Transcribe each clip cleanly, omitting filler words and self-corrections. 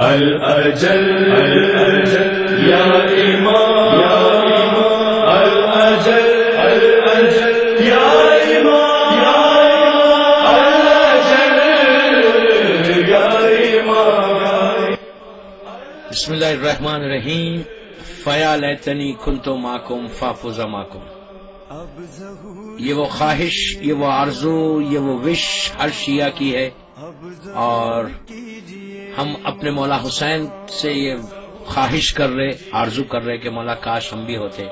الأجل يا إمام الأجل يا إمام الأجل يا إمام. بسم اللہ الرحمن الرحیم. فیا لیتنی کنتو معکم فافوز معکم. یہ وہ خواہش، یہ وہ آرزو، یہ وہ وش ہر شیعہ کی ہے، اور ہم اپنے مولا حسین سے یہ خواہش کر رہے، آرزو کر رہے کہ مولا کاش ہم بھی ہوتے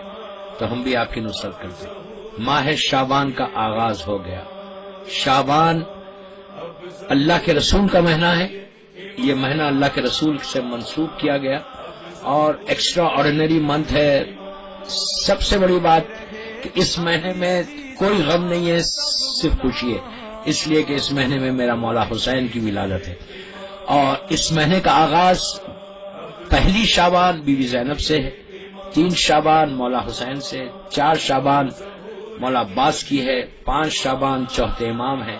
تو ہم بھی آپ کی نصرت کرتے. ماہ شعبان کا آغاز ہو گیا. شعبان اللہ کے رسول کا مہینہ ہے. یہ مہینہ اللہ کے رسول سے منسوب کیا گیا اور ایکسٹرا آرڈینری منتھ ہے. سب سے بڑی بات کہ اس مہینے میں کوئی غم نہیں ہے، صرف خوشی ہے، اس لیے کہ اس مہینے میں میرا مولا حسین کی ولادت ہے. اور اس مہینے کا آغاز پہلی شعبان بی بی زینب سے ہے، 3 شعبان مولا حسین سے، 4 شعبان مولا عباس کی ہے، 5 شعبان چوتھے امام ہے،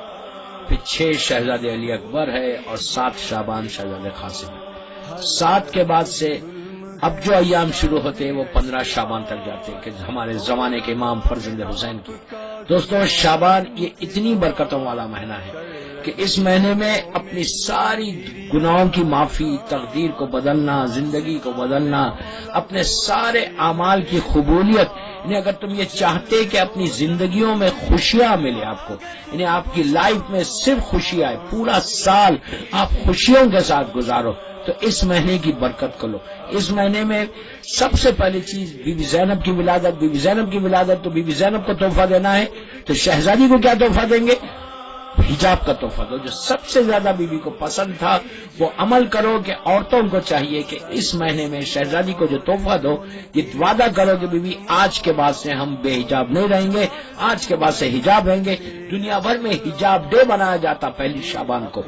پھر 6 شہزادے علی اکبر ہے، اور 7 شعبان شہزادے قاسم ہے. 7 کے بعد سے اب جو ایام شروع ہوتے ہیں وہ 15 شعبان تک جاتے ہیں کہ ہمارے زمانے کے امام فرزند حسین کی. دوستو، شعبان یہ اتنی برکتوں والا مہینہ ہے کہ اس مہینے میں اپنی ساری گناہوں کی معافی، تقدیر کو بدلنا، زندگی کو بدلنا، اپنے سارے اعمال کی قبولیت. یعنی اگر تم یہ چاہتے کہ اپنی زندگیوں میں خوشیاں ملے آپ کو، یعنی آپ کی لائف میں صرف خوشی آئے، پورا سال آپ خوشیوں کے ساتھ گزارو، تو اس مہینے کی برکت کو لو. اس مہینے میں سب سے پہلی چیز بی بی زینب کی ولادت. بی بی زینب کی ولادت تو بی بی زینب کو تحفہ دینا ہے، تو شہزادی کو کیا تحفہ دیں گے؟ حجاب کا تحفہ دو. جو سب سے زیادہ بی بی کو پسند تھا وہ عمل کرو کہ عورتوں کو چاہیے کہ اس مہینے میں شہزادی کو جو تحفہ دو، یہ وعدہ کرو کہ بی بی آج کے بعد سے ہم بے حجاب نہیں رہیں گے، آج کے بعد سے حجاب رہیں گے. دنیا بھر میں حجاب ڈے منایا جاتا پہلی شعبان کو،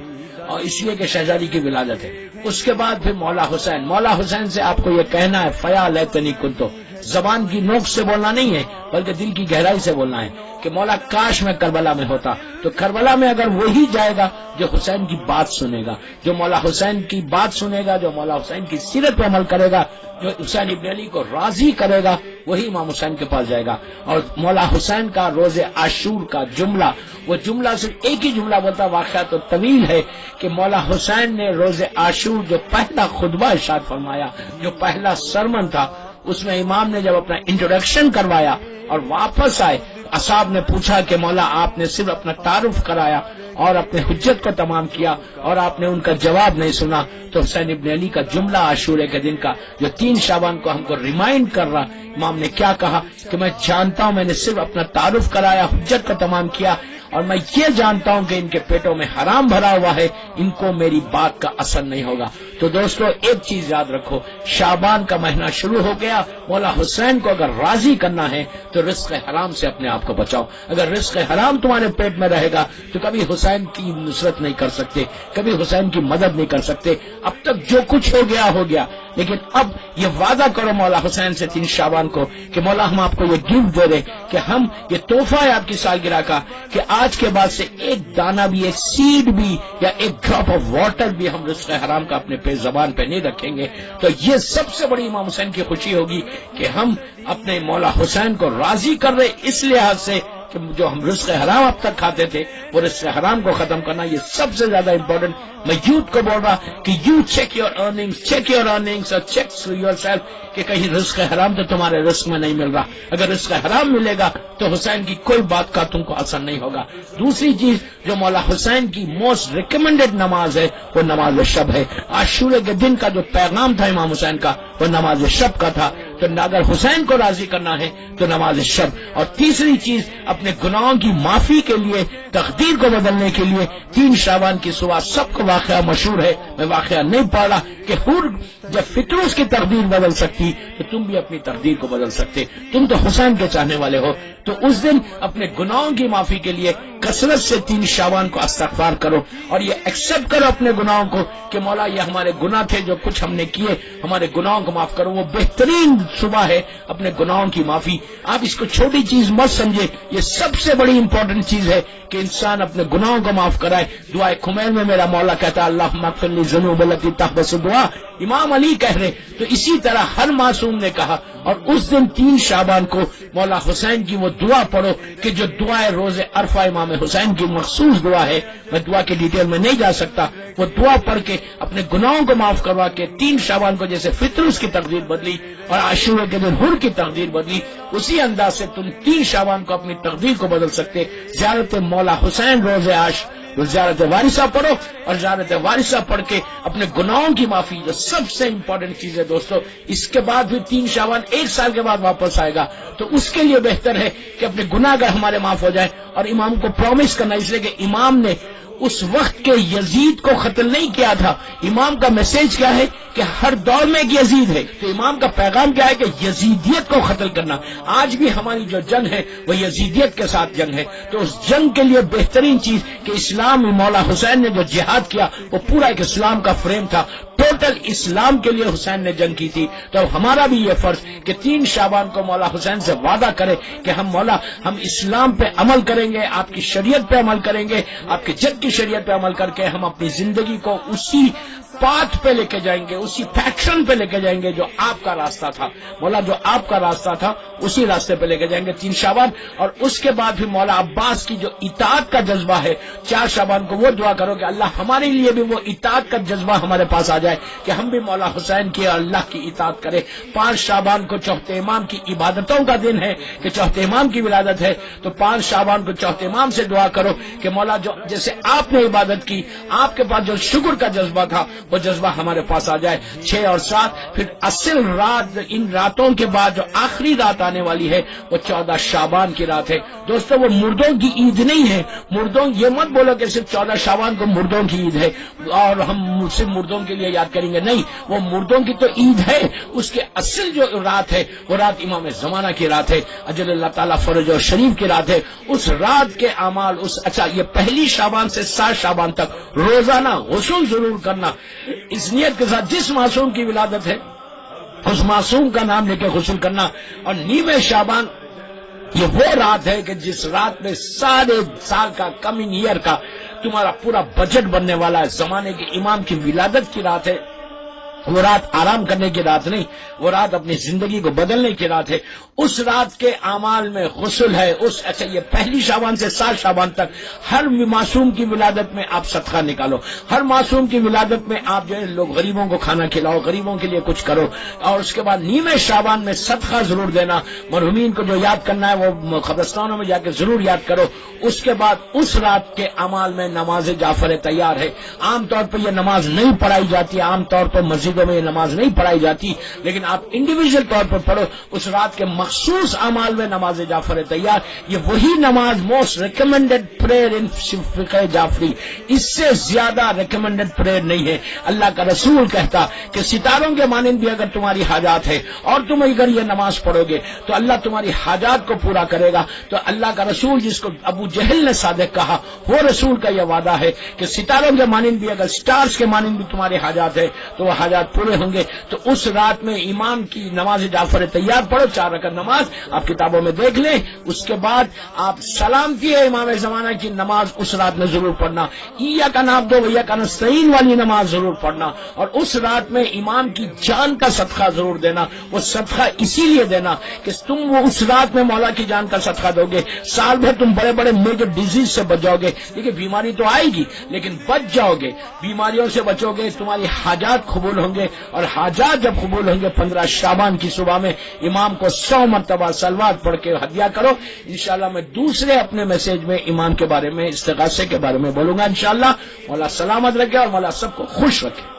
اور اس لیے کہ شہزادی کی ولادت ہے. اس کے بعد پھر مولا حسین. مولا حسین سے آپ کو یہ کہنا ہے فیا لیتنی کنتو. زبان کی نوک سے بولنا نہیں ہے بلکہ دل کی گہرائی سے بولنا ہے کہ مولا کاش میں کربلا میں ہوتا. تو کربلا میں اگر وہی جائے گا جو حسین کی بات سنے گا، جو مولا حسین کی بات سنے گا، جو مولا حسین کی سیرت پہ عمل کرے گا، جو حسین ابن علی کو راضی کرے گا، وہی امام حسین کے پاس جائے گا. اور مولا حسین کا روز عاشور کا جملہ، وہ جملہ صرف ایک ہی جملہ بولتا، واقعہ تو طویل ہے کہ مولا حسین نے روز عاشور جو پہلا خطبہ ارشاد فرمایا، جو پہلا سرمن تھا، اس میں امام نے جب اپنا انٹروڈکشن کروایا اور واپس آئے، اصحاب نے پوچھا کہ مولا آپ نے صرف اپنا تعارف کرایا اور اپنے حجت کو تمام کیا اور آپ نے ان کا جواب نہیں سنا. تو حسین ابن علی کا جملہ عاشورے کے دن کا جو 3 شعبان کو ہم کو ریمائنڈ کر رہا، امام نے کیا کہا کہ میں جانتا ہوں میں نے صرف اپنا تعارف کرایا، حجت کو تمام کیا، اور میں یہ جانتا ہوں کہ ان کے پیٹوں میں حرام بھرا ہوا ہے، ان کو میری بات کا اثر نہیں ہوگا. تو دوستو ایک چیز یاد رکھو، شعبان کا مہینہ شروع ہو گیا. مولا حسین کو اگر راضی کرنا ہے تو رزق حرام سے اپنے آپ کو بچاؤ. اگر رزق حرام تمہارے پیٹ میں رہے گا تو کبھی حسین کی نصرت نہیں کر سکتے، کبھی حسین کی مدد نہیں کر سکتے. اب تک جو کچھ ہو گیا ہو گیا، لیکن اب یہ وعدہ کرو مولا حسین سے 3 شعبان کو کہ مولا ہم آپ کو یہ گفٹ دے رہے کہ ہم یہ تحفہ ہے آپ کی سالگرہ کا کہ آج کے بعد سے ایک دانہ بھی، ایک سیڈ بھی یا ایک ڈراپ آف واٹر بھی ہم رزق حرام کا اپنے پہ زبان پہ نہیں رکھیں گے. تو یہ سب سے بڑی امام حسین کی خوشی ہوگی کہ ہم اپنے مولا حسین کو راضی کر رہے، اس لحاظ سے کہ جو ہم رزق حرام اب تک کھاتے تھے وہ رزق حرام کو ختم کرنا. یہ سب سے زیادہ امپورٹنٹ. میں یوتھ کو بول رہا کہ یو چیک یور ارننگز اور چیک یور سیلف کہ کہیں رزق حرام تو تمہارے رزق میں نہیں مل رہا. اگر رزق حرام ملے گا تو حسین کی کوئی بات کا تم کو اثر نہیں ہوگا. دوسری چیز جو مولا حسین کی موسٹ ریکمینڈڈ نماز ہے وہ نماز شب ہے. عاشورے کے دن کا جو پیغام تھا امام حسین کا وہ نماز شب کا تھا. تو اگر حسین کو راضی کرنا ہے تو نماز شب. اور تیسری چیز اپنے گناہوں کی معافی کے لیے، تقدیر کو بدلنے کے لیے 3 شعبان کی صبح سب کو واقعہ مشہور ہے، میں واقعہ نہیں پڑھا کہ حور جب فطروس کی تقدیر بدل سکتی تو تم بھی اپنی تقدیر کو بدل سکتے. تم تو حسین کے چاہنے والے ہو، تو اس دن اپنے گناہوں کی معافی کے لیے کثرت سے 3 شعبان کو استغفار کرو اور یہ ایکسپٹ کرو اپنے گناہوں کو کہ مولا یہ ہمارے گناہ تھے جو کچھ ہم نے کیے، ہمارے گناہوں کو معاف کرو۔ وہ بہترین صبح ہے اپنے گناہوں کی معافی۔ آپ اس کو چھوٹی چیز مت سمجھے، یہ سب سے بڑی امپورٹنٹ چیز ہے کہ انسان اپنے گناہوں کو معاف کرائے۔ دعائے خمیل میں میرا مولا کہتا ہے اللہم اغفر لی ذنوب التی تحبس الدعاء، امام علی کہہ رہے، تو اسی طرح ہر معصوم نے کہا۔ اور اس دن 3 شعبان کو مولا حسین کی وہ دعا پڑھو کہ جو دعائے روز عرفہ امام حسین کی مخصوص دعا ہے، میں دعا کی ڈیٹیل میں نہیں جا سکتا، وہ دعا پڑھ کے اپنے گناہوں کو معاف کروا کے 3 شعبان کو جیسے فطر کی تقدیر بدلی اور عاشورہ کے دن حر کی تقدیر بدلی، اسی انداز سے تم 3 شعبان کو اپنی تقدیر کو بدل سکتے۔ زیارت مولا حسین روز عاش، زیارت وارثہ پڑھو اور زیارت وارثہ پڑھ کے اپنے گناہوں کی معافی، جو سب سے امپورٹنٹ چیز ہے دوستو۔ اس کے بعد بھی 3 شعبان 1 سال کے بعد واپس آئے گا، تو اس کے لیے بہتر ہے کہ اپنے گناہ اگر ہمارے معاف ہو جائیں اور امام کو پرومس کرنا، اس لیے کہ امام نے اس وقت کے یزید کو قتل نہیں کیا تھا۔ امام کا میسج کیا ہے کہ ہر دور میں ایک یزید ہے، تو امام کا پیغام کیا ہے کہ یزیدیت کو قتل کرنا۔ آج بھی ہماری جو جنگ ہے وہ یزیدیت کے ساتھ جنگ ہے، تو اس جنگ کے لیے بہترین چیز کہ اسلام میں مولا حسین نے جو جہاد کیا وہ پورا ایک اسلام کا فریم تھا، ٹوٹل اسلام کے لیے حسین نے جنگ کی تھی۔ تو ہمارا بھی یہ فرض کہ 3 شعبان کو مولا حسین سے وعدہ کرے کہ ہم مولا ہم اسلام پہ عمل کریں گے، آپ کی شریعت پہ عمل کریں گے، آپ کے جد کی شریعت پہ عمل کر کے ہم اپنی زندگی کو اسی پاتھ پہ لے کے جائیں گے، اسی پیٹرن پہ لے کے جائیں گے جو آپ کا راستہ تھا مولا، جو آپ کا راستہ تھا اسی راستے پہ لے کے جائیں گے 3 شعبان۔ اور اس کے بعد بھی مولا عباس کی جو اطاعت کا جذبہ ہے 4 شعبان کو وہ دعا کرو کہ اللہ ہمارے لیے بھی وہ اطاعت کا جذبہ ہمارے پاس آ جائے کہ ہم بھی مولا حسین کی اور اللہ کی اطاعت کرے۔ 5 شعبان کو چوتھے امام کی عبادتوں کا دن ہے کہ چوتھے امام کی ولادت ہے، تو 5 شعبان کو چوتھے امام سے دعا کرو کہ مولا جو جیسے آپ نے عبادت کی، آپ کے پاس جو شکر کا جذبہ تھا وہ جذبہ ہمارے پاس آ جائے۔ 6 اور 7 پھر اصل رات، ان راتوں کے بعد جو آخری رات آنے والی ہے وہ 14 شعبان کی رات ہے۔ دوستو وہ مردوں کی عید نہیں ہے، مردوں یہ مت بولو کہ صرف 14 شعبان کو مردوں کی عید ہے اور ہم صرف مردوں کے لیے یاد کریں گے، نہیں، وہ مردوں کی تو عید ہے، اس کے اصل جو رات ہے وہ رات امام زمانہ کی رات ہے، اجل اللہ تعالیٰ فرج اور شریف کی رات ہے۔ اس رات کے اعمال اچھا یہ پہلی شعبان سے 7 شعبان تک روزانہ غسل ضرور کرنا، اس نیت کے ساتھ جس معصوم کی ولادت ہے اس معصوم کا نام لے کے غسل کرنا۔ اور نیمے شعبان یہ وہ رات ہے کہ جس رات میں سارے سال کا کمنگ ایئر کا تمہارا پورا بجٹ بننے والا ہے۔ زمانے کے امام کی ولادت کی رات ہے، وہ رات آرام کرنے کی رات نہیں، وہ رات اپنی زندگی کو بدلنے کی رات ہے۔ اس رات کے اعمال میں غسل ہے۔ اچھا یہ پہلی شعبان سے 7 شعبان تک ہر معصوم کی ولادت میں آپ صدقہ نکالو، ہر معصوم کی ولادت میں آپ جو ہے لوگ غریبوں کو کھانا کھلاؤ، غریبوں کے لیے کچھ کرو۔ اور اس کے بعد نیمے شعبان میں صدقہ ضرور دینا، مرحومین کو جو یاد کرنا ہے وہ قبرستانوں میں جا کے ضرور یاد کرو۔ اس کے بعد اس رات کے اعمال میں نماز جعفر تیار ہے۔ عام طور پر یہ نماز نہیں پڑھائی جاتی، عام طور پر مسجدوں میں یہ نماز نہیں پڑھائی جاتی، لیکن آپ انڈیویجول طور پر پڑھو۔ اس رات کے مخصوص اعمال میں نماز جعفر تیار، یہ وہی نماز موسٹ ریکمینڈڈ پریئر ان فقہ جعفری، اس سے زیادہ ریکمینڈڈ پریئر نہیں ہے۔ اللہ کا رسول کہتا کہ ستاروں کے مانند بھی اگر تمہاری حاجات ہے اور تم اگر یہ نماز پڑھو گے تو اللہ تمہاری حاجات کو پورا کرے گا۔ تو اللہ کا رسول جس کو ابو جہل نے صادق کہا، وہ رسول کا یہ وعدہ ہے کہ ستاروں کے مانند بھی اگر سٹارز کے مانند بھی تمہارے حاجات ہے تو وہ حاجات پورے ہوں گے۔ تو اس رات میں امام کی نماز جعفر تیار پڑھو، 4 رکعت نماز آپ کتابوں میں دیکھ لیں۔ اس کے بعد آپ سلامتی ہے امام زمانہ کی نماز اس رات میں ضرور پڑھنا، ایاک نعبد و ایاک نستعین والی نماز ضرور پڑھنا، اور اس رات میں امام کی جان کا صدقہ ضرور دینا۔ وہ صدقہ اسی لیے دینا کہ تم وہ اس رات میں مولا کی جان کا صدقہ دو گے، سال بھر تم بڑے بڑے میجر ڈیزیز سے بچ جاؤ گے۔ دیکھیں بیماری تو آئے گی لیکن بچ جاؤ گے، بیماریوں سے بچو گے، تمہاری حاجات قبول ہوں گے، اور حاجات جب قبول ہوں گے 15 شعبان کی صبح میں امام کو 100 مرتبہ صلوات پڑھ کے ہدیہ کرو۔ انشاءاللہ میں دوسرے اپنے میسج میں امام کے بارے میں، استغاثے کے بارے میں بولوں گا انشاءاللہ۔ مولا سلامت رکھے اور مولا سب کو خوش رکھے۔